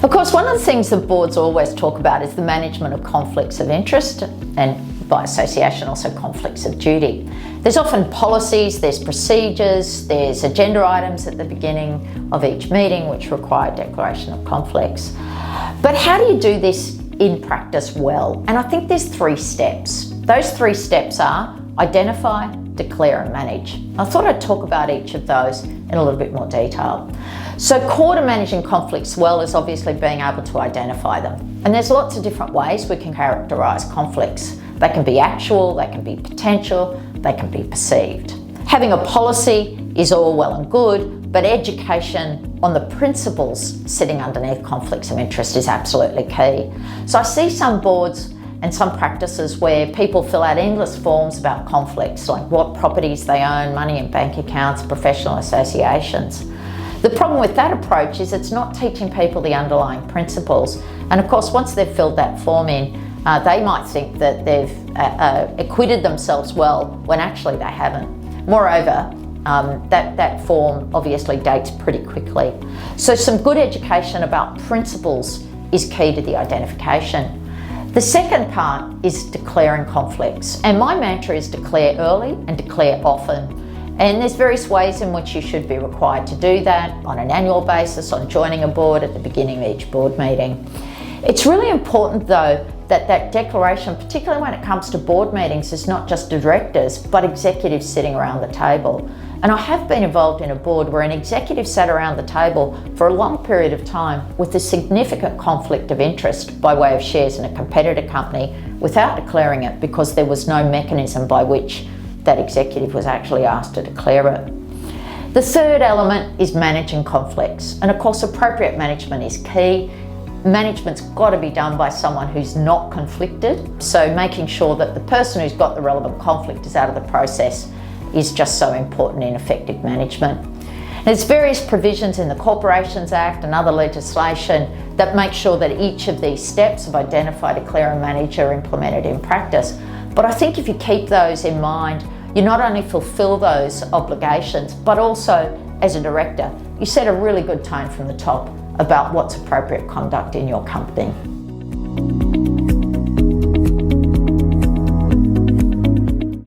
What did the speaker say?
Of course, one of the things that boards always talk about is the management of conflicts of interest and by association also conflicts of duty. There's often policies, there's procedures, there's agenda items at the beginning of each meeting which require declaration of conflicts. But how do you do this in practice well? And I think there's 3 steps. Those 3 steps are identify, declare and manage. I thought I'd talk about each of those in a little bit more detail. So core to managing conflicts well is obviously being able to identify them. And there's lots of different ways we can characterise conflicts. They can be actual, they can be potential, they can be perceived. Having a policy is all well and good, but education on the principles sitting underneath conflicts of interest is absolutely key. So I see some boards and some practices where people fill out endless forms about conflicts, like what properties they own, money in bank accounts, professional associations. The problem with that approach is it's not teaching people the underlying principles. And of course, once they've filled that form in, they might think that they've acquitted themselves well when actually they haven't. Moreover, that form obviously dates pretty quickly. So some good education about principles is key to the identification. The second part is declaring conflicts. And my mantra is declare early and declare often. And there's various ways in which you should be required to do that on an annual basis, on joining a board at the beginning of each board meeting. It's really important though that declaration, particularly when it comes to board meetings, is not just directors, but executives sitting around the table. And I have been involved in a board where an executive sat around the table for a long period of time with a significant conflict of interest by way of shares in a competitor company without declaring it because there was no mechanism by which that executive was actually asked to declare it. The third element is managing conflicts. And of course, appropriate management is key. Management's got to be done by someone who's not conflicted. So making sure that the person who's got the relevant conflict is out of the process is just so important in effective management. There's various provisions in the Corporations Act and other legislation that make sure that each of these steps of identify, declare and manage are implemented in practice. But I think if you keep those in mind, you not only fulfill those obligations, but also as a director, you set a really good tone from the top about what's appropriate conduct in your company.